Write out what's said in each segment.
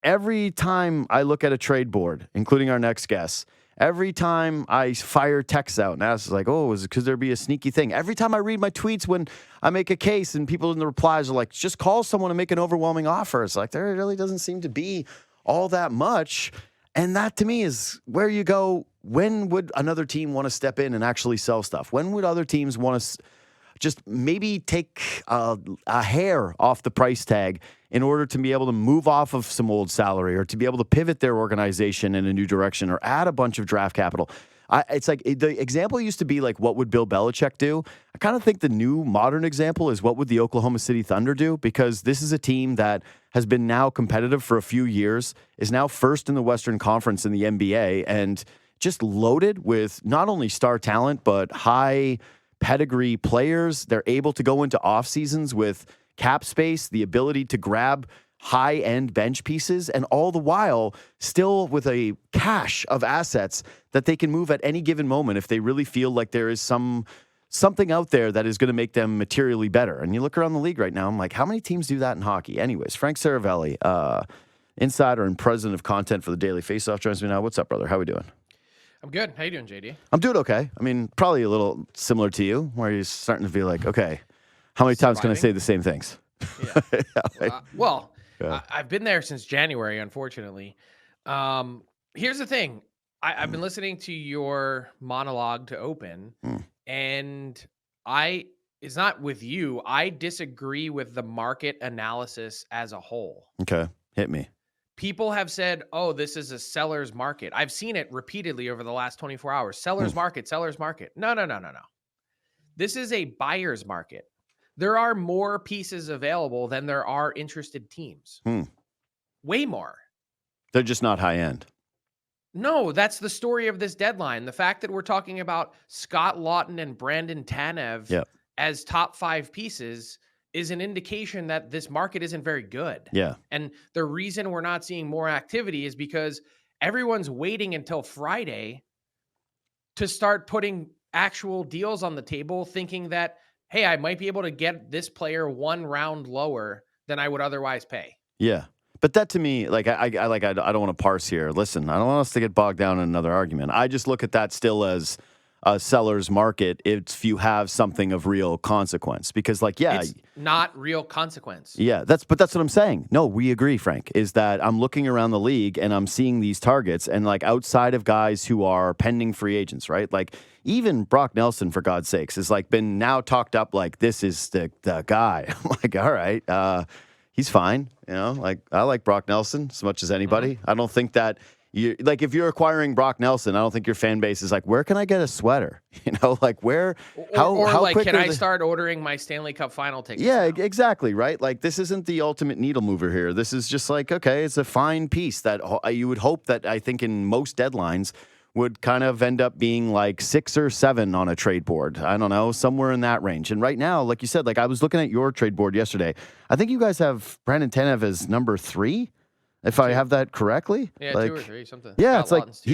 every time I look at a trade board, including our next guest, every time I fire texts out and ask, like, oh, is it because there be a sneaky thing? Every time I read my tweets when I make a case and people in the replies are like, just call someone and make an overwhelming offer. It's like, there really doesn't seem to be all that much. And that to me is where you go. When would another team want to step in and actually sell stuff? When would other teams want to just maybe take a hair off the price tag in order to be able to move off of some old salary or to be able to pivot their organization in a new direction or add a bunch of draft capital? It's like the example used to be like, what would Bill Belichick do? I kind of think the new modern example is what would the Oklahoma City Thunder do? Because this is a team that has been now competitive for a few years, is now first in the Western Conference in the NBA, and just loaded with not only star talent, but high pedigree players. They're able to go into off seasons with cap space, the ability to grab high-end bench pieces, and all the while still with a cache of assets that they can move at any given moment if they really feel like there is something out there that is going to make them materially better. And you look around the league right now, I'm like, how many teams do that in hockey? Anyways, Frank Seravalli, insider and president of content for the Daily Faceoff, joins me now. What's up, brother? How we doing? I'm good. How you doing, JD? I'm doing okay. I mean, probably a little similar to you, where you're starting to feel like, okay, how many times can I say the same things? Yeah. I've been there since January, unfortunately. Here's the thing. I've been listening to your monologue to open, and it's not with you. I disagree with the market analysis as a whole. Okay. Hit me. People have said, oh, this is a seller's market. I've seen it repeatedly over the last 24 hours. Seller's market, seller's market. No. This is a buyer's market. There are more pieces available than there are interested teams. Way more. They're just not high end. No, that's the story of this deadline. The fact that we're talking about Scott Laughton and Brayden Schenn as top 5 pieces is an indication that this market isn't very good. Yeah. And the reason we're not seeing more activity is because everyone's waiting until Friday to start putting actual deals on the table, thinking that, hey, I might be able to get this player 1 round lower than I would otherwise pay. Yeah. But that to me, like, I don't want to parse here. Listen, I don't want us to get bogged down in another argument. I just look at that still as a seller's market if you have something of real consequence. Because, like, yeah. It's not real consequence. Yeah, that's what I'm saying. No, we agree, Frank, is that I'm looking around the league and I'm seeing these targets, and, like, outside of guys who are pending free agents, right? Like, even Brock Nelson, for God's sakes, has, like, been now talked up like this is the guy. I'm like, all right, he's fine. You know, like, I like Brock Nelson as much as anybody. I don't think that like, if you're acquiring Brock Nelson, I don't think your fan base is like, where can I get a sweater? You know, like, where, how like, quick can I start ordering my Stanley Cup final tickets? Yeah, now? Exactly. Right. Like, this isn't the ultimate needle mover here. This is just like, okay, it's a fine piece that you would hope that I think in most deadlines would kind of end up being like 6 or 7 on a trade board. I don't know, somewhere in that range. And right now, like you said, like, I was looking at your trade board yesterday. I think you guys have Brayden Schenn as number 3, if I have that correctly. Yeah, like, 2 or 3, something. Yeah, Scott it's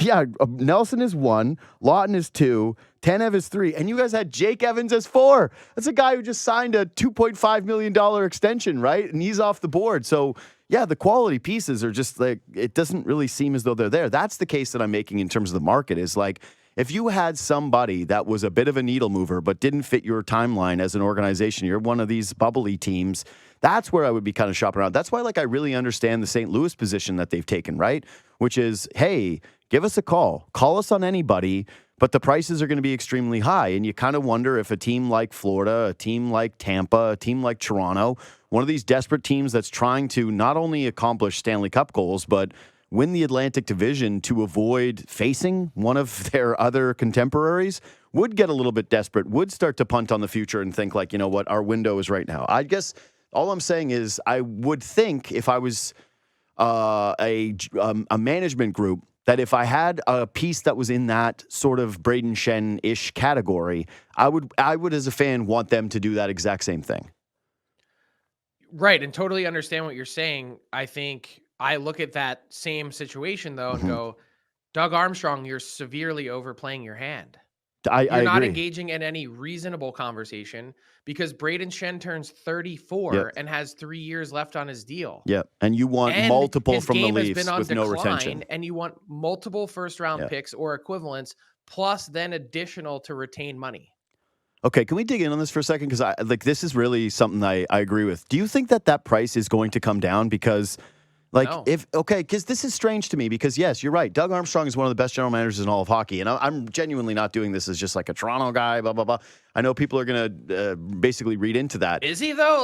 like Nelson is 1, Laughton is 2, Tanev is 3, and you guys had Jake Evans as 4. That's a guy who just signed a $2.5 million extension, right? And he's off the board. So, yeah, the quality pieces are just like, it doesn't really seem as though they're there. That's the case that I'm making in terms of the market, is like, if you had somebody that was a bit of a needle mover but didn't fit your timeline as an organization, you're one of these bubbly teams, that's where I would be kind of shopping around. That's why, like, I really understand the St. Louis position that they've taken, right? Which is, hey, give us a call. Call us on anybody, but the prices are going to be extremely high. And you kind of wonder if a team like Florida, a team like Tampa, a team like Toronto, one of these desperate teams that's trying to not only accomplish Stanley Cup goals, but win the Atlantic Division to avoid facing one of their other contemporaries, would get a little bit desperate, would start to punt on the future and think, like, you know what, our window is right now. I guess all I'm saying is I would think if I was a management group, that if I had a piece that was in that sort of Brayden Schenn-ish category, I would as a fan want them to do that exact same thing. Right, and totally understand what you're saying. I think I look at that same situation, though, and go, Doug Armstrong, you're severely overplaying your hand. You're not agree. engaging in any reasonable conversation because Brayden Schenn turns 34 Yep. and has 3 years left on his deal. Yep. And you want And multiple his from the game has been Leafs on with no decline, retention. and you want multiple first-round Yep. picks or equivalents, plus then additional to retain money. Okay, can we dig in on this for a second? Because this is really something I agree with. Do you think that price is going to come down? Because No. because this is strange to me because, yes, you're right. Doug Armstrong is one of the best general managers in all of hockey. And I'm genuinely not doing this as just like a Toronto guy, blah, blah, blah. I know people are going to basically read into that. Is he, though?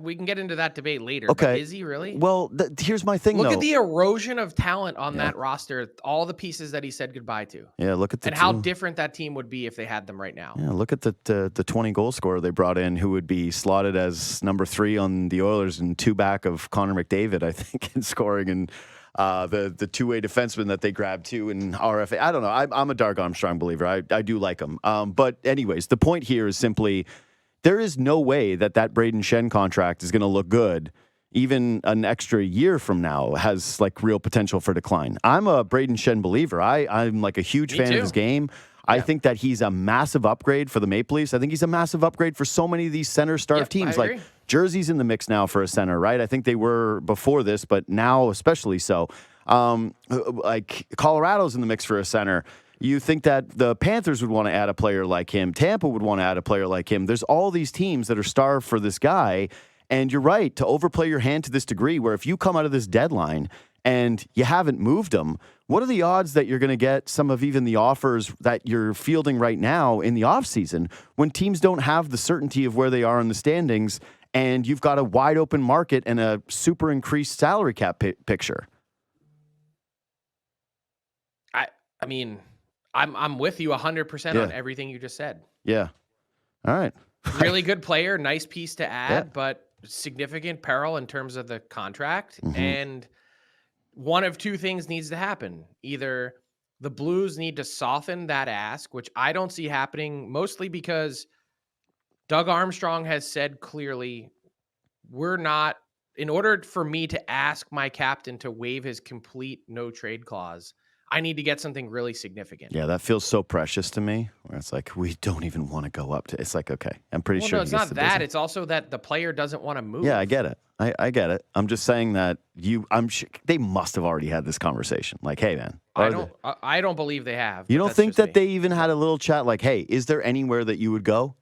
We can get into that debate later. Okay. But is he really? Well, here's my thing, Look though. at the erosion of talent on that roster, all the pieces that he said goodbye to. Yeah, look at the how different that team would be if they had them right now. Yeah, look at the 20-goal scorer they brought in, who would be slotted as number 3 on the Oilers and 2 back of Connor McDavid, I think, in scoring, and the two-way defenseman that they grabbed too in RFA. I don't know. I'm a Doug Armstrong believer. I do like him. But anyways, the point here is simply there is no way that Brayden Schenn contract is going to look good. Even an extra year from now has like real potential for decline. I'm a Brayden Schenn believer. I'm like a huge fan of his game. Yeah. I think that he's a massive upgrade for the Maple Leafs. I think he's a massive upgrade for so many of these center starved teams. Like Jersey's in the mix now for a center, right? I think they were before this, but now especially so. Like Colorado's in the mix for a center. You think that the Panthers would want to add a player like him. Tampa would want to add a player like him. There's all these teams that are starved for this guy. And you're right to overplay your hand to this degree where if you come out of this deadline and you haven't moved them, what are the odds that you're going to get some of even the offers that you're fielding right now in the offseason when teams don't have the certainty of where they are in the standings and you've got a wide open market and a super increased salary cap picture? I mean, I'm with you 100% on everything you just said. Yeah. All right. Really good player, nice piece to add, but significant peril in terms of the contract. Mm-hmm. And one of two things needs to happen. Either the Blues need to soften that ask, which I don't see happening, mostly because Doug Armstrong has said clearly, in order for me to ask my captain to waive his complete no trade clause, I need to get something really significant. Yeah, that feels so precious to me. Where it's like we don't even want to go up to. It's like, okay, I'm pretty sure. No, it's not that. Business. It's also that the player doesn't want to move. Yeah, I get it. I get it. I'm just saying that I'm sure they must have already had this conversation. Like, hey, man, I don't believe they have. You don't think that they even had a little chat? Like, hey, is there anywhere that you would go?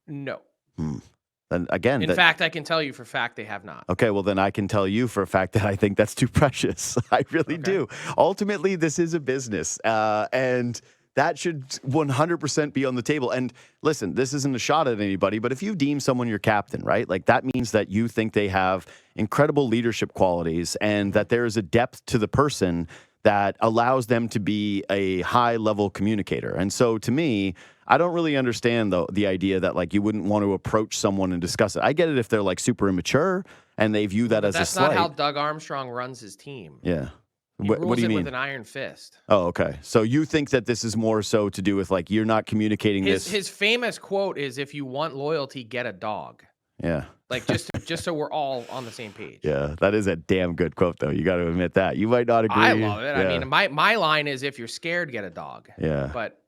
No. Then again, in fact, I can tell you for a fact they have not. Okay, well then I can tell you for a fact that I think that's too precious. I really do. Ultimately, this is a business, and that should 100% be on the table. And listen, this isn't a shot at anybody, but if you deem someone your captain, right, like that means that you think they have incredible leadership qualities and that there is a depth to the person that allows them to be a high-level communicator. And so to me, I don't really understand the idea that like you wouldn't want to approach someone and discuss it. I get it if they're like super immature and they view that as a slight. That's not how Doug Armstrong runs his team. Yeah. What do you mean? With an iron fist. Oh, okay. So you think that this is more so to do with like you're not communicating this. His famous quote is, "If you want loyalty, get a dog." Yeah. Like just so we're all on the same page. Yeah, that is a damn good quote, though. You got to admit that. You might not agree. I love it. Yeah. I mean, my line is, "If you're scared, get a dog." Yeah. But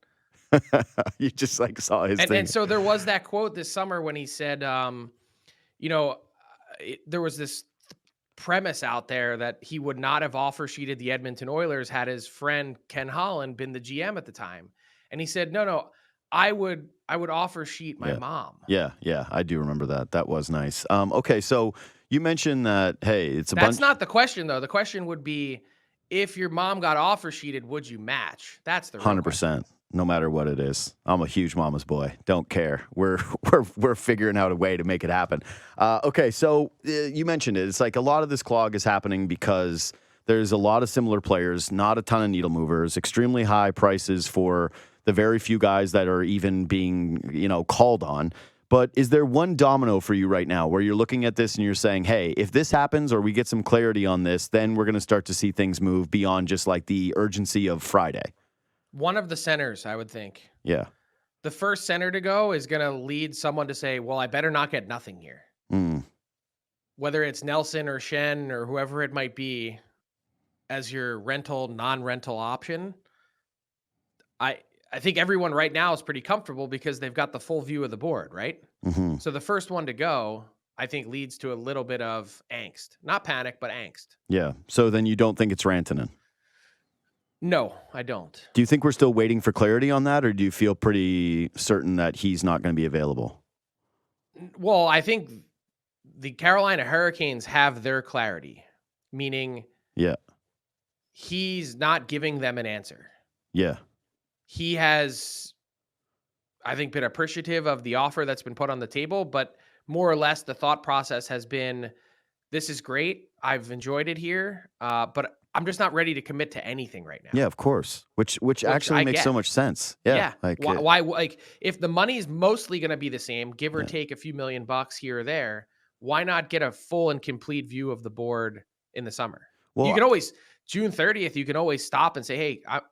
you just like saw his thing. And so there was that quote this summer when he said, there was this premise out there that he would not have offer sheeted the Edmonton Oilers had his friend Ken Holland been the GM at the time. And he said, no, I would offer sheet my mom. Yeah, I do remember that. That was nice. Okay, so you mentioned that, hey, it's a bunch. That's not the question, though. The question would be, if your mom got offer sheeted, would you match? That's the real 100%. question. No matter what it is. I'm a huge mama's boy. Don't care. We're figuring out a way to make it happen. Okay, so you mentioned it. It's like a lot of this clog is happening because there's a lot of similar players, not a ton of needle movers, extremely high prices for the very few guys that are even being, called on. But is there one domino for you right now where you're looking at this and you're saying, hey, if this happens or we get some clarity on this, then we're going to start to see things move beyond just like the urgency of Friday? One of the centers, I would think. Yeah. The first center to go is going to lead someone to say, well, I better not get nothing here. Whether it's Nelson or Schenn or whoever it might be as your rental, non-rental option. I think everyone right now is pretty comfortable because they've got the full view of the board, right? Mm-hmm. So the first one to go, I think, leads to a little bit of angst. Not panic, but angst. Yeah. So then you don't think it's Rantanen? No, I don't. Do you think we're still waiting for clarity on that, or do you feel pretty certain that he's not going to be available? Well, I think the Carolina Hurricanes have their clarity, meaning he's not giving them an answer. Yeah. He has, I think, been appreciative of the offer that's been put on the table, but more or less the thought process has been, this is great. I've enjoyed it here, but I'm just not ready to commit to anything right now. Yeah, of course. Which actually makes so much sense. Yeah. Like, why? Like, if the money's mostly going to be the same, give or take a few $1,000,000 here or there, why not get a full and complete view of the board in the summer? Well, you can always, June 30th, you can always stop and say, hey, I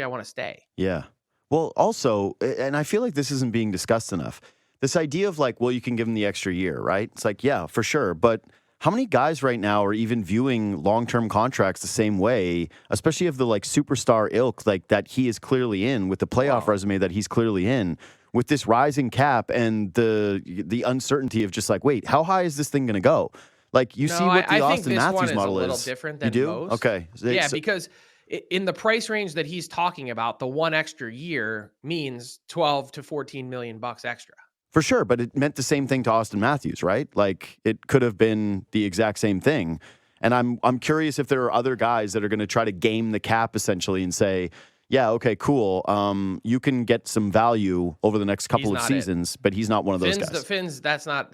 want to stay. Yeah. Well, also, and I feel like this isn't being discussed enough, this idea of like, well, you can give them the extra year, right? It's like, yeah, for sure. But how many guys right now are even viewing long-term contracts the same way, especially of the like superstar ilk like that he is clearly in, with the playoff resume that he's clearly in, with this rising cap and the uncertainty of just like, wait, how high is this thing going to go? Like, you see what the Austin Matthews model is. A little different than you do? Most. Okay. Yeah, because in the price range that he's talking about, the one extra year means $12 to $14 million extra. For sure, but it meant the same thing to Austin Matthews, right? Like, it could have been the exact same thing. And I'm curious if there are other guys that are going to try to game the cap essentially and say, yeah, okay, cool. You can get some value over the next couple of seasons, but he's not one of those guys. The Finns, that's not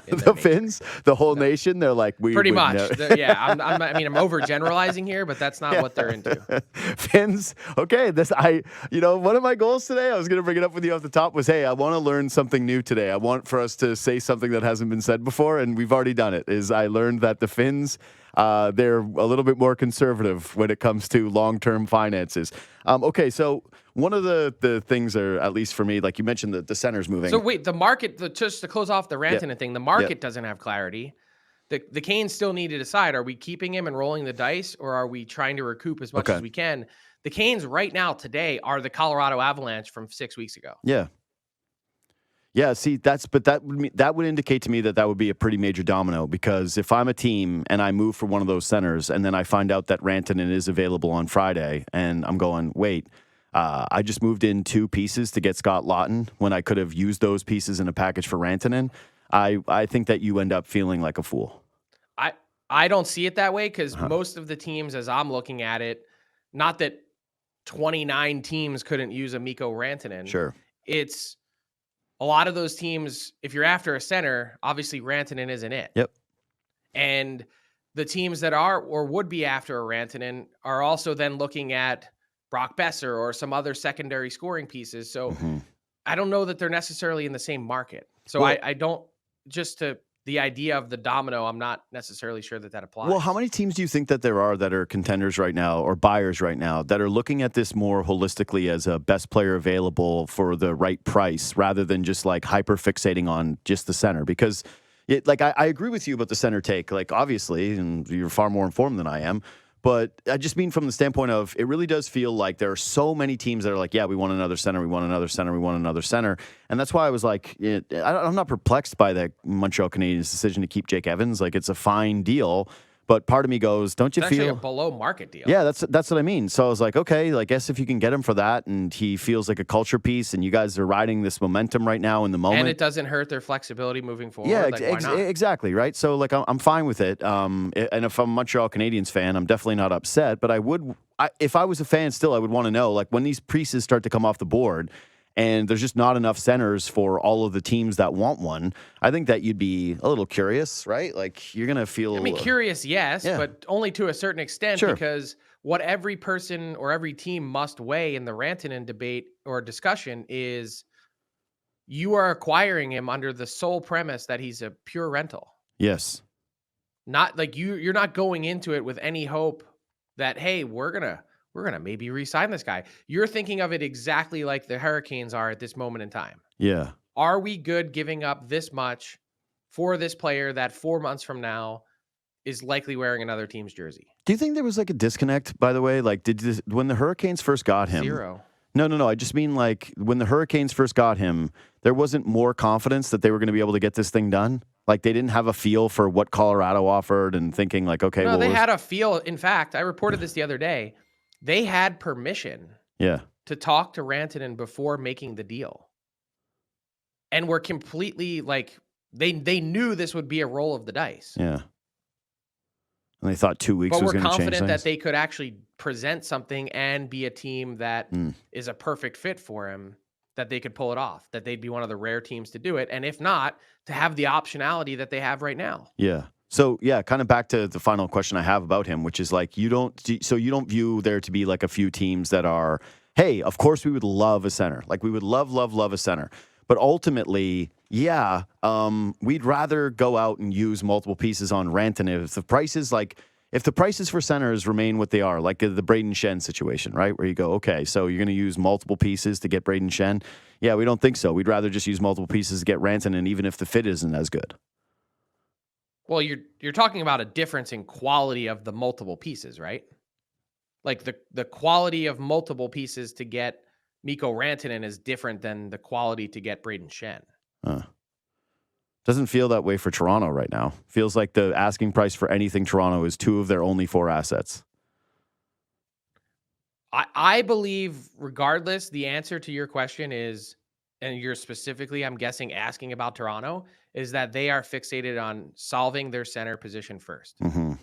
in the Finns, the whole nation. They're like, pretty much. Yeah, I'm overgeneralizing here, but that's not what they're into. Finns. Okay, one of my goals today, I was going to bring it up with you off the top, was, hey, I want to learn something new today. I want for us to say something that hasn't been said before, and we've already done it. I learned that the Finns, they're a little bit more conservative when it comes to long-term finances. Okay, so one of the things are, at least for me, like you mentioned, the center's moving. So wait, the market, just to close off the Rantanen thing, the market doesn't have clarity. The Canes still need to decide, are we keeping him and rolling the dice, or are we trying to recoup as much as we can? The Canes right now, today, are the Colorado Avalanche from 6 weeks ago. Yeah. Yeah, see, that would indicate to me that would be a pretty major domino, because if I'm a team and I move for one of those centers and then I find out that Rantanen is available on Friday and I'm going, wait, I just moved in 2 pieces to get Scott Laughton when I could have used those pieces in a package for Rantanen, I think that you end up feeling like a fool. I don't see it that way, because most of the teams, as I'm looking at it, not that 29 teams couldn't use a Mikko Rantanen. Sure. It's a lot of those teams, if you're after a center, obviously Rantanen isn't it. Yep. And the teams that are or would be after a Rantanen are also then looking at Brock Besser or some other secondary scoring pieces. So I don't know that they're necessarily in the same market. So I don't, just to the idea of the domino, I'm not necessarily sure that applies. Well, how many teams do you think that there are that are contenders right now or buyers right now that are looking at this more holistically as a best player available for the right price, rather than just like hyper fixating on just the center? Because I agree with you about the center take, like, obviously, and you're far more informed than I am. But I just mean from the standpoint of, it really does feel like there are so many teams that are like, yeah, we want another center, we want another center, we want another center. And that's why I was like, I'm not perplexed by the Montreal Canadiens' decision to keep Jake Evans. Like, it's a fine deal. But part of me goes, don't you feel a below market deal? Yeah, that's what I mean. So I was like, okay, I guess if you can get him for that, and he feels like a culture piece, and you guys are riding this momentum right now in the moment, and it doesn't hurt their flexibility moving forward. Yeah, exactly, right. So like, I'm fine with it. And if I'm a Montreal Canadiens fan, I'm definitely not upset. But if I was a fan still, I would want to know, like, when these pieces start to come off the board, and there's just not enough centers for all of the teams that want one, I think that you'd be a little curious, right? Like, you're going to feel... curious, yes, but only to a certain extent, because what every person or every team must weigh in the Rantanen debate or discussion is, you are acquiring him under the sole premise that he's a pure rental. Yes. Not like you're not going into it with any hope that, hey, we're going to maybe re-sign this guy. You're thinking of it exactly like the Hurricanes are at this moment in time. Yeah. Are we good giving up this much for this player that 4 months from now is likely wearing another team's jersey? Do you think there was like a disconnect, by the way? Like, when the Hurricanes first got him? Zero. No. I just mean like when the Hurricanes first got him, there wasn't more confidence that they were going to be able to get this thing done. Like they didn't have a feel for what Colorado offered and thinking like, okay, No, well, they had a feel. In fact, I reported this the other day. They had permission to talk to Rantanen before making the deal. And were completely like, they knew this would be a roll of the dice. Yeah. And they thought 2 weeks was going to change things. But we're confident that they could actually present something and be a team that is a perfect fit for him, that they could pull it off, that they'd be one of the rare teams to do it. And if not, to have the optionality that they have right now. Yeah. So, yeah, kind of back to the final question I have about him, which is like, you don't view there to be like a few teams that are, hey, of course we would love a center. Like we would love a center. But ultimately, we'd rather go out and use multiple pieces on Rantanen if the prices for centers remain what they are, like the Brayden Schenn situation, right? Where you go, okay, so you're going to use multiple pieces to get Brayden Schenn? Yeah, we don't think so. We'd rather just use multiple pieces to get Rantanen, even if the fit isn't as good. Well, you're talking about a difference in quality of the multiple pieces, right? Like the quality of multiple pieces to get Mikko Rantanen is different than the quality to get Brayden Schenn. Doesn't feel that way for Toronto right now. Feels like the asking price for anything Toronto is 2 of their only 4 assets. I believe, regardless, the answer to your question is, and you're specifically, I'm guessing, asking about Toronto, is that they are fixated on solving their center position first. Mm-hmm.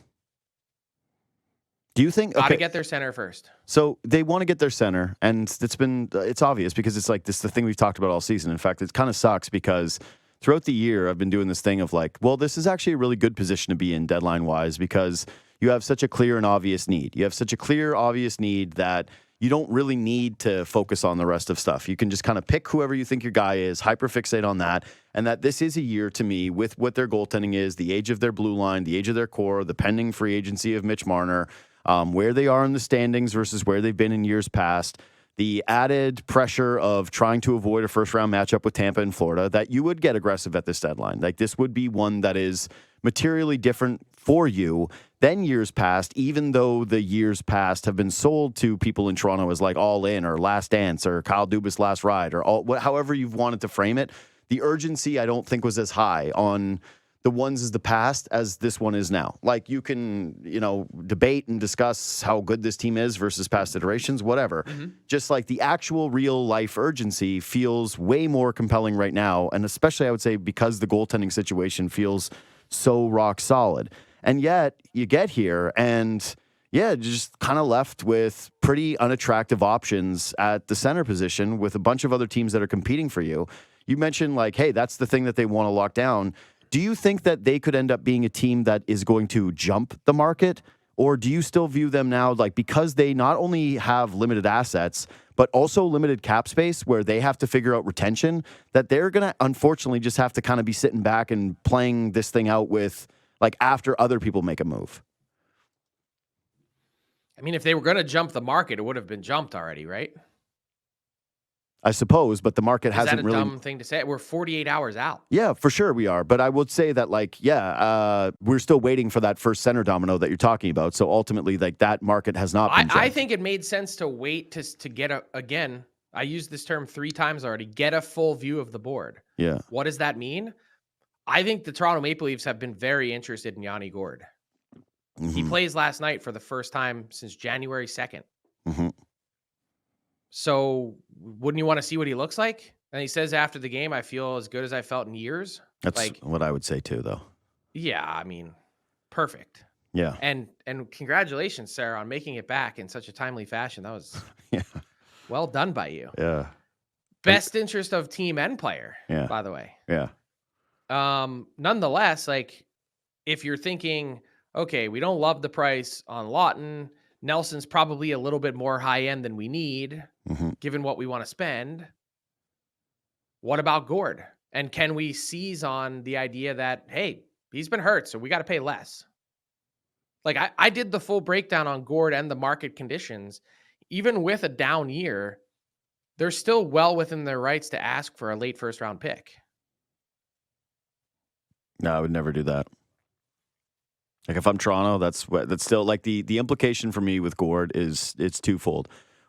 Do you think got to get their center first? So they want to get their center, and it's obvious because it's like this the thing we've talked about all season. In fact, it kind of sucks because throughout the year I've been doing this thing of like, well, this is actually a really good position to be in deadline wise because you have such a clear and obvious need. You have such a clear, obvious need that you don't really need to focus on the rest of stuff. You can just kind of pick whoever you think your guy is, hyperfixate on that, and that this is a year to me with what their goaltending is, the age of their blue line, the age of their core, the pending free agency of Mitch Marner, where they are in the standings versus where they've been in years past, the added pressure of trying to avoid a first-round matchup with Tampa and Florida, that you would get aggressive at this deadline. Like this would be one that is materially different for you than years past, even though the years past have been sold to people in Toronto as like all in or last dance or Kyle Dubas last ride or however you've wanted to frame it. The urgency I don't think was as high on the ones is the past as this one is now. Like you can, debate and discuss how good this team is versus past iterations, whatever. Mm-hmm. Just like the actual real life urgency feels way more compelling right now. And especially I would say because the goaltending situation feels so rock solid. And yet you get here and just kind of left with pretty unattractive options at the center position with a bunch of other teams that are competing for you. You mentioned like, hey, that's the thing that they want to lock down. Do you think that they could end up being a team that is going to jump the market? Or do you still view them now, like because they not only have limited assets, but also limited cap space where they have to figure out retention, that they're going to unfortunately just have to kind of be sitting back and playing this thing out with like after other people make a move? I mean, if they were going to jump the market, it would have been jumped already, right? I suppose, but the market hasn't really. Is that a dumb thing to say? We're 48 hours out. Yeah, for sure we are. But I would say that, we're still waiting for that first center domino that you're talking about. So ultimately, like that market has not been jumped. I think it made sense to wait to get again, I used this term 3 times already, get a full view of the board. Yeah. What does that mean? I think the Toronto Maple Leafs have been very interested in Yanni Gourde. Mm-hmm. He plays last night for the first time since January 2nd. Mm-hmm. So wouldn't you want to see what he looks like? And he says after the game, I feel as good as I felt in years. That's like what I would say too, though. Yeah, I mean, perfect. Yeah. And congratulations, Sarah, on making it back in such a timely fashion. That was well done by you. Yeah. Best interest of team and player, by the way. Yeah. Nonetheless, like if you're thinking, okay, we don't love the price on Laughton, Nelson's probably a little bit more high end than we need, given what we want to spend. What about Gourde? And can we seize on the idea that, hey, he's been hurt, so we got to pay less? Like I did the full breakdown on Gourde and the market conditions. Even with a down year, they're still well within their rights to ask for a late first round pick. No, I would never do that. Like if I'm Toronto, that's still like the implication for me with Gourde is it's twofold.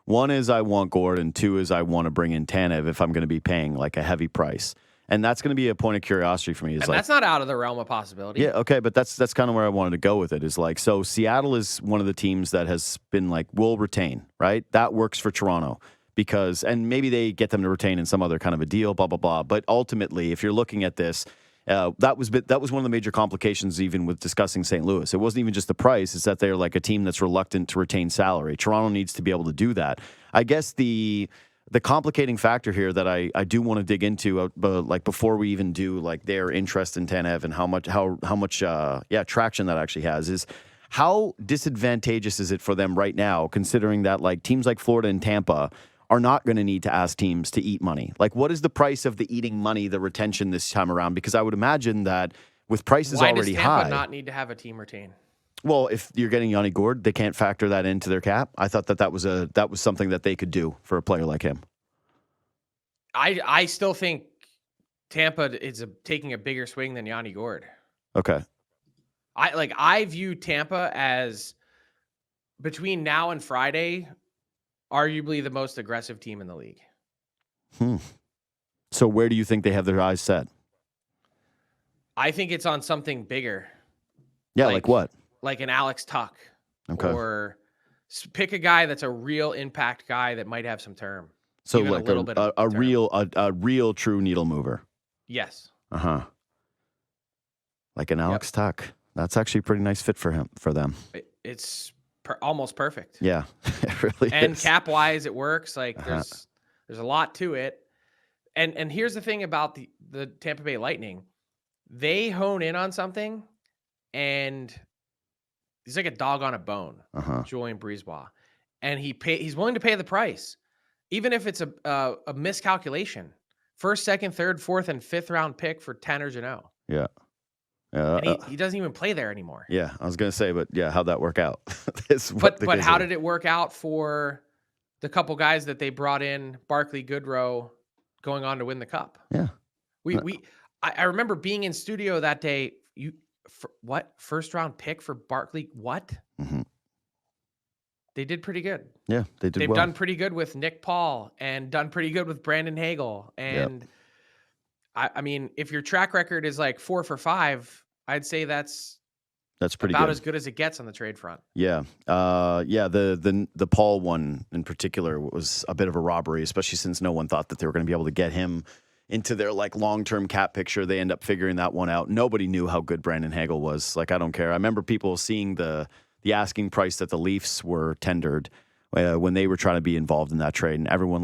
One is I want Gourde, and two is I want to bring in Tanev if I'm going to be paying like a heavy price. And that's going to be a point of curiosity for me. Is And like, that's not out of the realm of possibility. yeah, okay, but that's kind of where I wanted to go with it. Is like, so Seattle is one of the teams that has been like, we'll retain, right? That works for Toronto because, and maybe they get them to retain in some other kind of a deal, blah blah blah. But ultimately, if you're looking at this, that was one of the major complications even with discussing St. Louis. It wasn't even just the price; it's that they're like a team that's reluctant to retain salary. Toronto needs to be able to do that. I guess the complicating factor here that I do want to dig into, like before we even do like their interest in Tanev and how much traction that actually has, is how disadvantageous is it for them right now, considering that like teams like Florida and Tampa are not going to need to ask teams to eat money. Like, what is the price of the eating money, the retention this time around? Because I would imagine that with prices already high, why does Tampa not need to have a team retain? Well, if you're getting Yanni Gourde, they can't factor that into their cap. I thought that was something that they could do for a player like him. I still think Tampa is taking a bigger swing than Yanni Gourde. Okay. I view Tampa as, between now and Friday, arguably the most aggressive team in the league. So where do you think they have their eyes set? I think it's on something bigger. Yeah, like what? Like an Alex Tuck. Okay. Or pick a guy that's a real impact guy that might have some term. So Even like a little bit of a term. real true needle mover. Yes. Uh-huh. Like an Alex Tuck. That's actually a pretty nice fit for them. It's almost perfect. Yeah, it really and is. cap wise, it works. Like there's a lot to it. And here's the thing about the Tampa Bay Lightning. They hone in on something, and he's like a dog on a bone, Julien Brisebois. And he's willing to pay the price, even if it's a miscalculation. First, second, third, fourth, and fifth round pick for Tanner Jeannot. Yeah. And he doesn't even play there anymore. Yeah, I was going to say, but yeah, how'd that work out? But how did it work out for the couple guys that they brought in, Barclay Goodrow, going on to win the cup? Yeah. I remember being in studio that day. What? First round pick for Barclay? What? Mm-hmm. They did pretty good. Yeah, they did. They've well. done pretty good with Nick Paul and done pretty good with Brandon Hagel. And I mean, if your track record is like 4 for 5, I'd say that's pretty about good. as good as it gets on the trade front. Yeah. The Paul one in particular was a bit of a robbery, especially since no one thought that they were going to be able to get him into their like long-term cap picture. They end up figuring that one out. Nobody knew how good Brandon Hagel was. Like, I don't care. I remember people seeing the asking price that the Leafs were tendered when they were trying to be involved in that trade, and everyone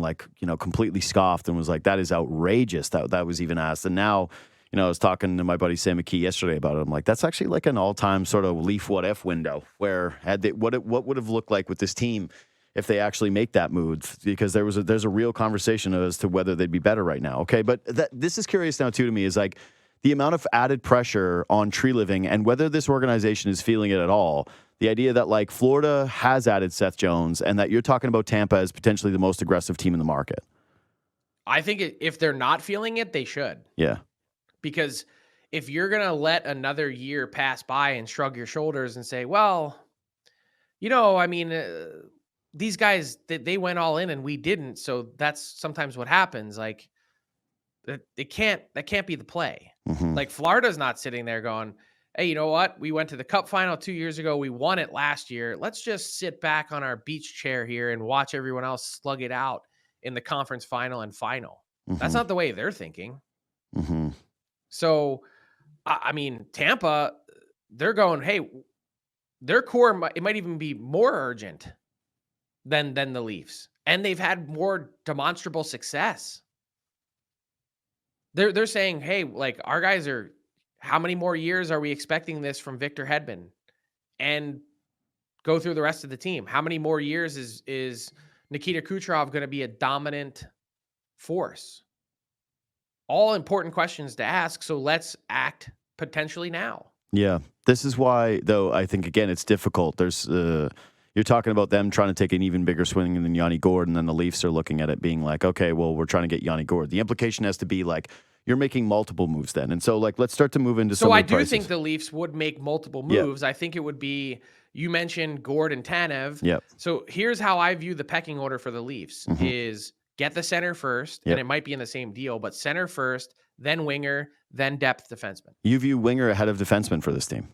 completely scoffed and was like, that is outrageous that was even asked. And now, I was talking to my buddy Sam McKee yesterday about it. I'm like, that's actually like an all-time sort of Leaf what if window where what would have looked like with this team if they actually make that move, because there's a real conversation as to whether they'd be better right now. Okay, but this is curious now too to me, is like the amount of added pressure on Tree Living and whether this organization is feeling it at all. The idea that like Florida has added Seth Jones and that you're talking about Tampa as potentially the most aggressive team in the market. I think if they're not feeling it, they should. Yeah. Because if you're going to let another year pass by and shrug your shoulders and say, well, I mean, these guys, they went all in and we didn't. So that's sometimes what happens. Like, that can't be the play. Mm-hmm. Like, Florida's not sitting there going, hey, you know what? We went to the Cup final 2 years ago. We won it last year. Let's just sit back on our beach chair here and watch everyone else slug it out in the conference final and final. Mm-hmm. That's not the way they're thinking. Mm-hmm. So, I mean, Tampa, they're going, hey, their core, it might even be more urgent than the Leafs. And they've had more demonstrable success. They're saying, hey, like, our guys are, how many more years are we expecting this from Victor Hedman? And go through the rest of the team. How many more years is Nikita Kucherov going to be a dominant force? All important questions to ask. So let's act potentially now. Yeah. This is why, though, I think, again, it's difficult. There's, you're talking about them trying to take an even bigger swing than Yanni Gourde, and then the Leafs are looking at it being like, okay, well, we're trying to get Yanni Gourde. The implication has to be like, you're making multiple moves then. And so, like, let's start to move into some of the prices. think the Leafs would make multiple moves. Yeah. I think it would be, You mentioned Gourde and Tanev. Yep. So here's how I view the pecking order for the Leafs is get the center first, and it might be in the same deal, but center first, then winger, then depth defenseman. You view winger ahead of defenseman for this team.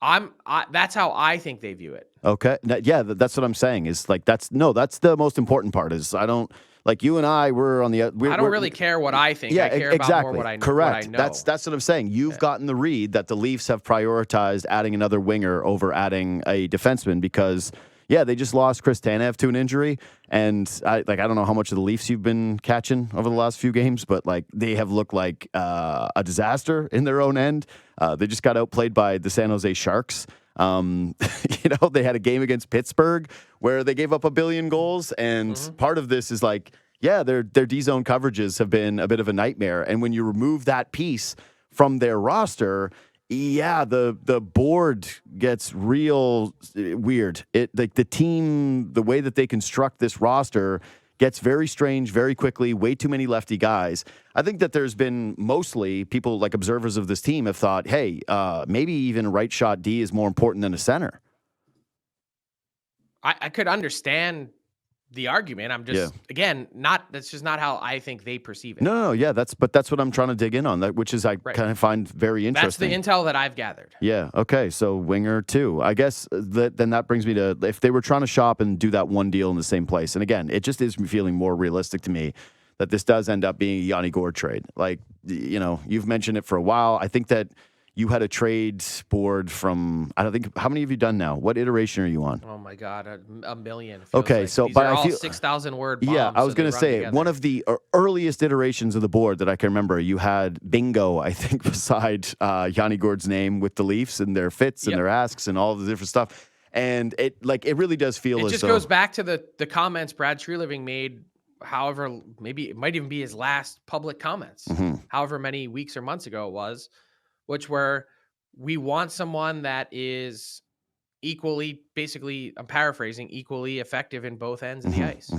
That's how I think they view it. Okay. Yeah, that's what I'm saying is like, that's the most important part is I don't, like you and I were on the, I don't really care what I think. Yeah, I care exactly. about more what I know. Correct. What I know. That's what I'm saying. You've gotten the read that the Leafs have prioritized adding another winger over adding a defenseman because, yeah, they just lost Chris Tanev to an injury. And I don't know how much of the Leafs you've been catching over the last few games, but like they have looked like a disaster in their own end. They just got outplayed by the San Jose Sharks. They had a game against Pittsburgh where they gave up 1 billion goals. And part of this is like, yeah, their D-zone coverages have been a bit of a nightmare. And when you remove that piece from their roster, yeah, the board gets real weird. Like the team, the way that they construct this roster gets very strange very quickly, way too many lefty guys. I think that there's been mostly people like observers of this team have thought, hey, maybe even a right shot D is more important than a center. I could understand the argument. I'm just, again, that's just not how I think they perceive it. No, yeah, that's what I'm trying to dig in on, which is I kind of find very interesting. That's the intel that I've gathered. Yeah, okay, so winger too. I guess then that brings me to, if they were trying to shop and do that one deal in the same place, and again, it just is feeling more realistic to me that this does end up being a Yanni Gourde trade. Like, you've mentioned it for a while. I think that you had a trade board from, I don't think, how many have you done now? What iteration are you on? Oh my God, a million. Okay, like. so These but are I all feel 6,000 word bombs. Yeah, I was so going to say one of the earliest iterations of the board that I can remember. You had bingo, I think, beside Yanni Gourde's name with the Leafs and their fits and their asks and all the different stuff, and it really does feel it as just though goes back to the comments Brad Treliving made. However, maybe it might even be his last public comments. However many weeks or months ago it was, which were. We want someone that is equally, basically, I'm paraphrasing, equally effective in both ends of the ice.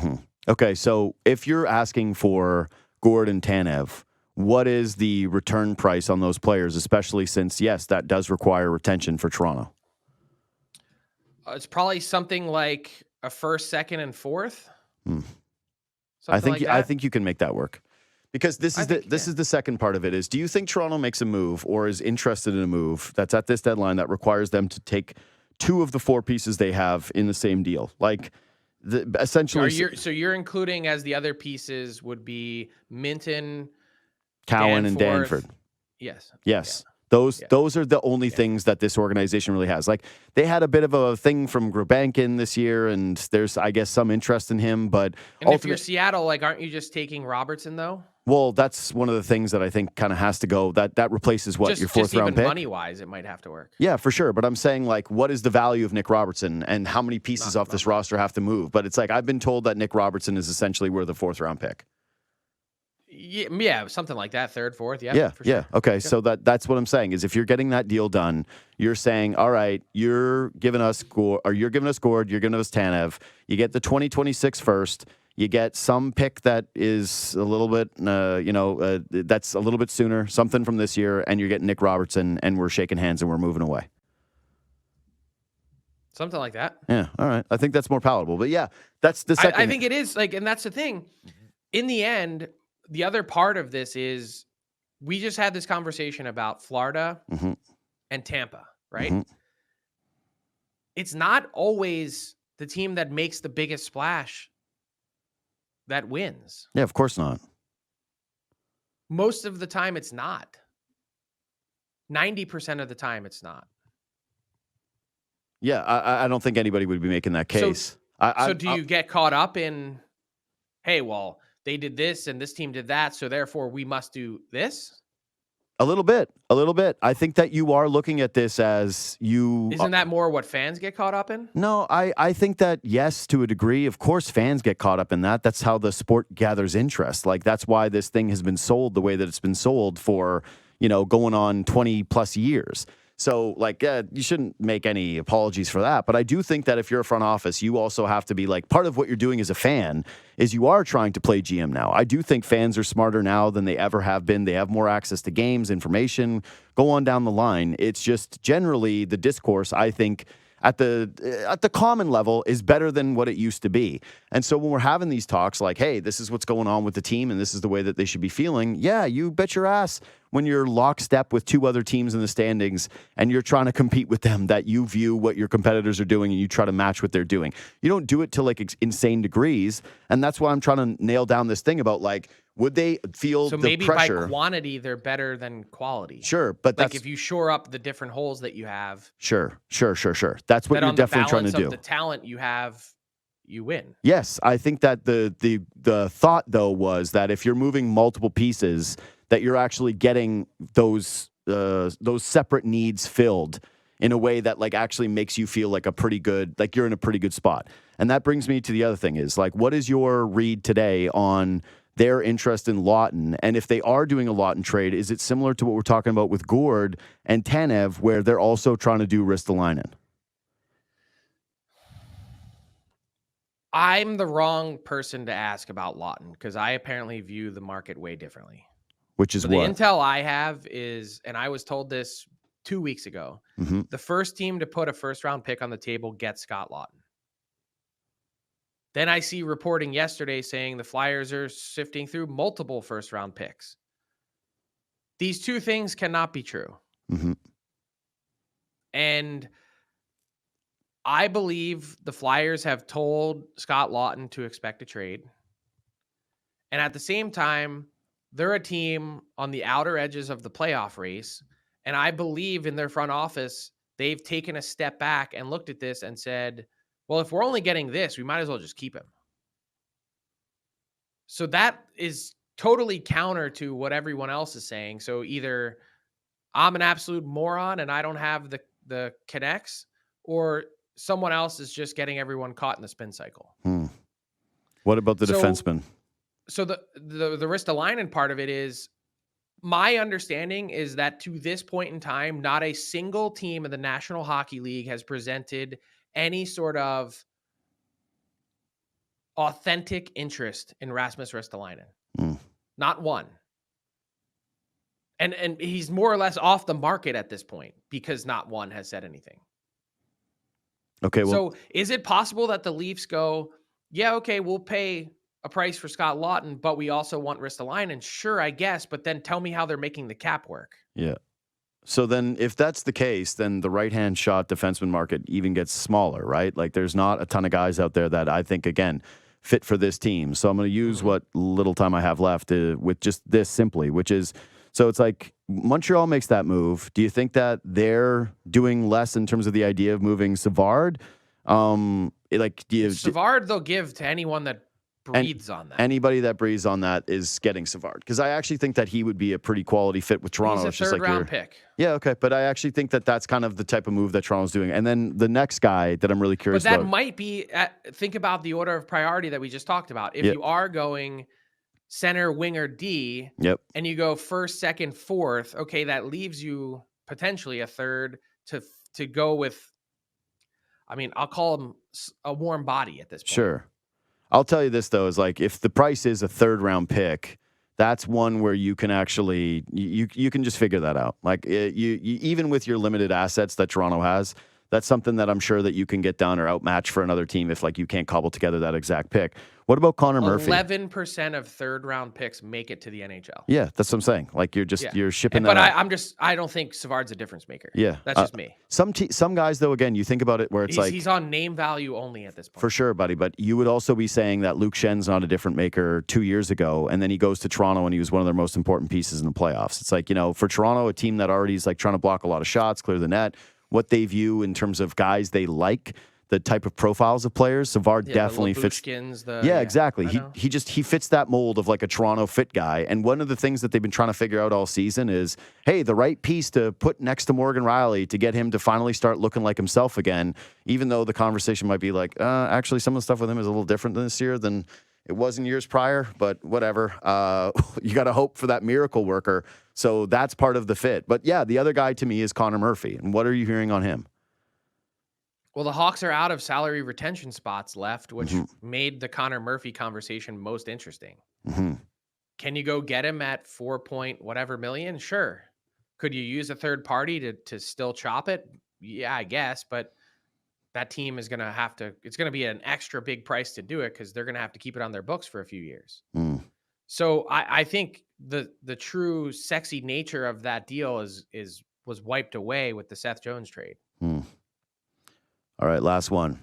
Okay, so if you're asking for Gourde and Tanev, what is the return price on those players, especially since, yes, that does require retention for Toronto? It's probably something like a first, second, and fourth. I think you can make that work. Because this is the second part of it is, do you think Toronto makes a move or is interested in a move that's at this deadline that requires them to take 2 of the 4 pieces they have in the same deal? Like, essentially. So you're including as the other pieces would be Minton, Cowan, and Danford. Yes. Yeah. Those are the only things that this organization really has. Like, they had a bit of a thing from Grubankin this year, and there's, I guess, some interest in him. But if you're Seattle, like, aren't you just taking Robertson though? Well, that's one of the things that I think kind of has to go. That replaces your fourth round pick. Money wise, it might have to work. Yeah, for sure. But I'm saying, like, what is the value of Nick Robertson and how many pieces off this roster have to move? But it's like I've been told that Nick Robertson is essentially worth a 4th round pick. Yeah, something like that, 3rd, 4th. Yeah, yeah, for sure. Okay, so that's what I'm saying is if you're getting that deal done, you're saying, all right, you're giving us Gourde, you're giving us Tanev. You get the 2026 first. You get some pick that is a little bit, that's a little bit sooner, something from this year, and you're getting Nick Robertson, and we're shaking hands and we're moving away. Something like that. Yeah, all right. I think that's more palatable. But yeah, that's the second. I think it is, like, and that's the thing. In the end, the other part of this is we just had this conversation about Florida and Tampa, right? It's not always the team that makes the biggest splash that wins. Yeah, of course not. Most of the time, it's not. 90% of the time, it's not. Yeah, I don't think anybody would be making that case. So do you get caught up in, hey, well, they did this and this team did that, so therefore we must do this? A little bit. I think that you are looking at this as you... Isn't that more what fans get caught up in? No, I think that, yes, to a degree. Of course, fans get caught up in that. That's how the sport gathers interest. Like, that's why this thing has been sold the way that it's been sold for, going on 20 plus years. So, like, you shouldn't make any apologies for that. But I do think that if you're a front office, you also have to be like, part of what you're doing as a fan is you are trying to play GM now. I do think fans are smarter now than they ever have been. They have more access to games, information, go on down the line. It's just generally the discourse, I think, at the common level is better than what it used to be. And so when we're having these talks like, hey, this is what's going on with the team and this is the way that they should be feeling, yeah, you bet your ass when you're lockstep with two other teams in the standings and you're trying to compete with them, that you view what your competitors are doing and you try to match what they're doing. You don't do it to like insane degrees. And that's why I'm trying to nail down this thing about like, would they feel so the maybe pressure? by quantity, they're better than quality. Sure, but like that's if you shore up the different holes that you have. Sure. That's what you're definitely trying to do. The talent you have, you win. Yes, I think that the thought though was that if you're moving multiple pieces, that you're actually getting those separate needs filled in a way that like actually makes you feel like you're in a pretty good spot. And that brings me to the other thing is like, what is your read today on their interest in Laughton? And if they are doing a Laughton trade, is it similar to what we're talking about with Gourde and Tanev, where they're also trying to do Ristolainen? I'm the wrong person to ask about Laughton because I apparently view the market way differently. Which is so what? The intel I have is, and I was told this 2 weeks ago, the first team to put a first-round pick on the table gets Scott Laughton. Then I see reporting yesterday saying the Flyers are sifting through multiple first-round picks. These two things cannot be true. And I believe the Flyers have told Scott Laughton to expect a trade. And at the same time, they're a team on the outer edges of the playoff race. And I believe in their front office, they've taken a step back and looked at this and said, well, if we're only getting this, we might as well just keep him. So that is totally counter to what everyone else is saying. So either I'm an absolute moron and I don't have the connects, or someone else is just getting everyone caught in the spin cycle. What about the defenseman? So the Ristolainen part of it is, my understanding is that to this point in time, not a single team in the National Hockey League has presented any sort of authentic interest in Rasmus Ristolainen. Not one. And he's more or less off the market at this point because not one has said anything. Okay, well, so is it possible that the Leafs go, yeah, okay, we'll pay a price for Scott Laughton, but we also want Ristolainen? Sure, I guess, but then tell me how they're making the cap work. Yeah. So then if that's the case, then the right-hand shot defenseman market even gets smaller, right? Like there's not a ton of guys out there that I think, again, fit for this team. So I'm going to use what little time I have left with just this simply, which is, so it's like Montreal makes that move. Do you think that they're doing less in terms of the idea of moving Savard? Savard they'll give to anyone that breathes on that. Anybody that breathes on that is getting Savard, because I actually think that he would be a pretty quality fit with Toronto. He's a third-round pick. Yeah, okay, but I actually think that that's kind of the type of move that Toronto's doing. And then the next guy that I'm really curious about. But that might be, think about the order of priority that we just talked about. If you are going center, winger, D, and you go first, second, fourth, okay, that leaves you potentially a third to go with. I mean, I'll call him a warm body at this point. Sure. I'll tell you this, though, is like if the price is a third-round pick, that's one where you can actually you can just figure that out. Like you even with your limited assets that Toronto has, that's something that I'm sure that you can get done or outmatch for another team if like you can't cobble together that exact pick. What about Connor Murphy? 11% of third-round picks make it to the NHL. Yeah, that's what I'm saying. Like you're shipping that. But I don't think Savard's a difference maker. Yeah, that's just me. Some guys though, again, you think about it where he's on name value only at this point. For sure, buddy. But you would also be saying that Luke Schenn's not a different maker 2 years ago, and then he goes to Toronto and he was one of their most important pieces in the playoffs. It's like, for Toronto, a team that already is like trying to block a lot of shots, clear the net, what they view in terms of guys they like, the type of profiles of players, Savard definitely fits. Exactly. He fits that mold of like a Toronto fit guy. And one of the things that they've been trying to figure out all season is, hey, the right piece to put next to Morgan Rielly to get him to finally start looking like himself again, even though the conversation might be like, actually some of the stuff with him is a little different this year than it was in years prior, but whatever. You got to hope for that miracle worker. So that's part of the fit. But yeah, the other guy to me is Connor Murphy. And what are you hearing on him? Well, the Hawks are out of salary retention spots left, which made the Connor Murphy conversation most interesting. Can you go get him at 4 point whatever million? Sure. Could you use a third party to still chop it? Yeah, I guess. But that team is going to have to, it's going to be an extra big price to do it because they're going to have to keep it on their books for a few years. So I think the true sexy nature of that deal was wiped away with the Seth Jones trade. All right, last one.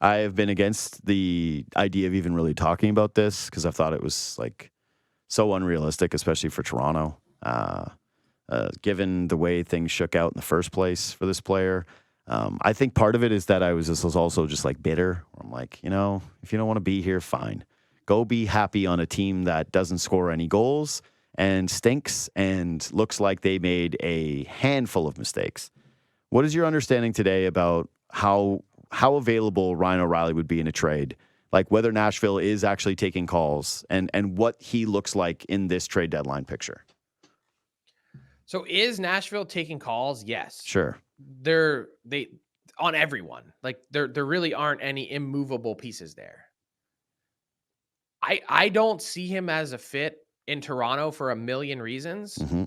I have been against the idea of even really talking about this because I've thought it was like so unrealistic, especially for Toronto, given the way things shook out in the first place for this player. I think part of it is that I was also just like bitter. I'm like, you know, if you don't want to be here, fine. Go be happy on a team that doesn't score any goals and stinks and looks like they made a handful of mistakes. What is your understanding today about how available Ryan O'Reilly would be in a trade? Like whether Nashville is actually taking calls and what he looks like in this trade deadline picture? So is Nashville taking calls? Yes. Sure. They on everyone. Like there really aren't any immovable pieces there. I don't see him as a fit in Toronto for a million reasons. Mm-hmm.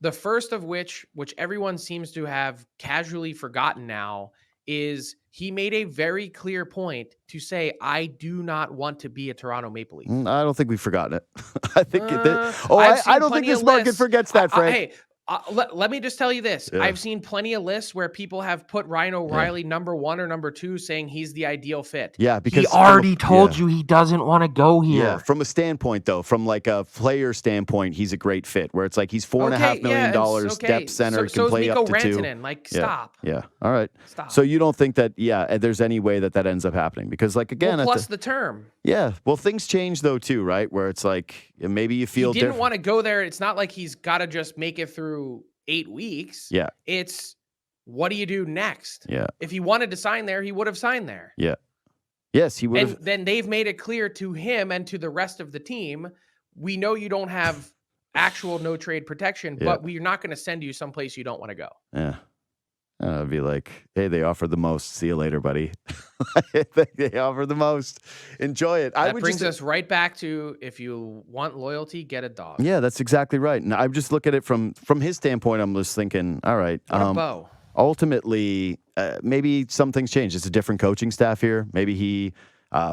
The first of which everyone seems to have casually forgotten now, is he made a very clear point to say, I do not want to be a Toronto Maple Leaf. I don't think we've forgotten it. I think I don't think this market forgets that, Frank. Let me just tell you this. Yeah. I've seen plenty of lists where people have put Ryan O'Reilly number 1 or number 2, saying he's the ideal fit. Yeah, because he already told you he doesn't want to go here. Yeah, from a standpoint, though, from like a player standpoint, he's a great fit. Where it's like he's $4.5 million, depth center, can play Mikko up to Rantanen. 2. Like, stop. Yeah. All right. Stop. So you don't think that, there's any way that ends up happening? Because, like, again, plus the term. Yeah. Well, things change, though, too, right? Where it's like maybe you feel he didn't want to go there. It's not like he's got to just make it through 8 weeks. Yeah. It's what do you do next? Yeah. If he wanted to sign there, he would have signed there. Yeah. Yes, he would have. And then they've made it clear to him and to the rest of the team, we know you don't have actual no trade protection, but we're not going to send you someplace you don't want to go. Yeah. I'd be like, hey, they offered the most. See you later, buddy. They offered the most. Enjoy it. That brings us right back to, if you want loyalty, get a dog. Yeah, that's exactly right. And I just look at it from his standpoint. I'm just thinking, all right. What a bow. Ultimately, maybe some things change. It's a different coaching staff here. Maybe he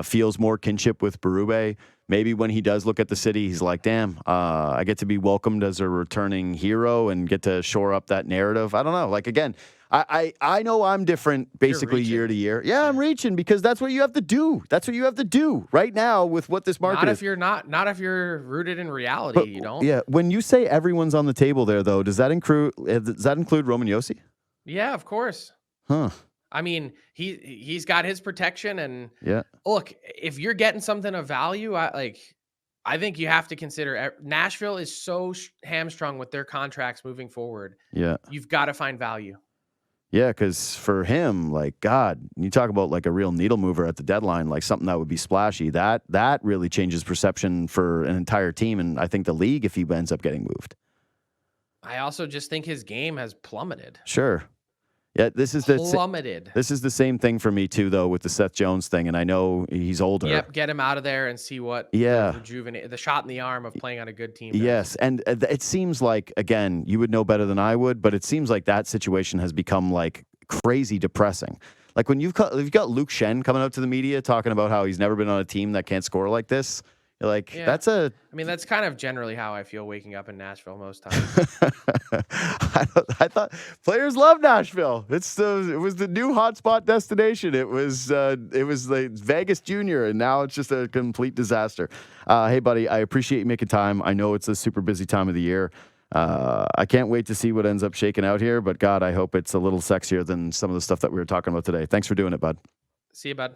feels more kinship with Berube. Maybe when he does look at the city, he's like, damn, I get to be welcomed as a returning hero and get to shore up that narrative. I don't know. Like, again, I know I'm different basically year to year. Yeah, I'm reaching because that's what you have to do. That's what you have to do right now with what this market is. Not if you're rooted in reality, but, you don't. Yeah. When you say everyone's on the table there, though, does that include Roman Josi? Yeah, of course. Huh. I mean, he's got his protection, and look, if you're getting something of value, I think you have to consider Nashville is so hamstrung with their contracts moving forward. Yeah. You've got to find value. Yeah, because for him, like, God, you talk about like a real needle mover at the deadline, like something that would be splashy. That really changes perception for an entire team, and I think the league if he ends up getting moved. I also just think his game has plummeted. Sure. Yeah, this is the same thing for me too, though, with the Seth Jones thing, and I know he's older. Yep, get him out of there and see what the shot in the arm of playing on a good team does. Yes, and it seems like, again, you would know better than I would, but it seems like that situation has become like crazy depressing. Like when you've got Luke Schenn coming out to the media talking about how he's never been on a team that can't score like this. Like that's that's kind of generally how I feel waking up in Nashville most times. I thought players love Nashville. It was the new hotspot destination. It was like Vegas Junior, and now it's just a complete disaster. Hey, buddy, I appreciate you making time. I know it's a super busy time of the year. I can't wait to see what ends up shaking out here. But God, I hope it's a little sexier than some of the stuff that we were talking about today. Thanks for doing it, bud. See you, bud.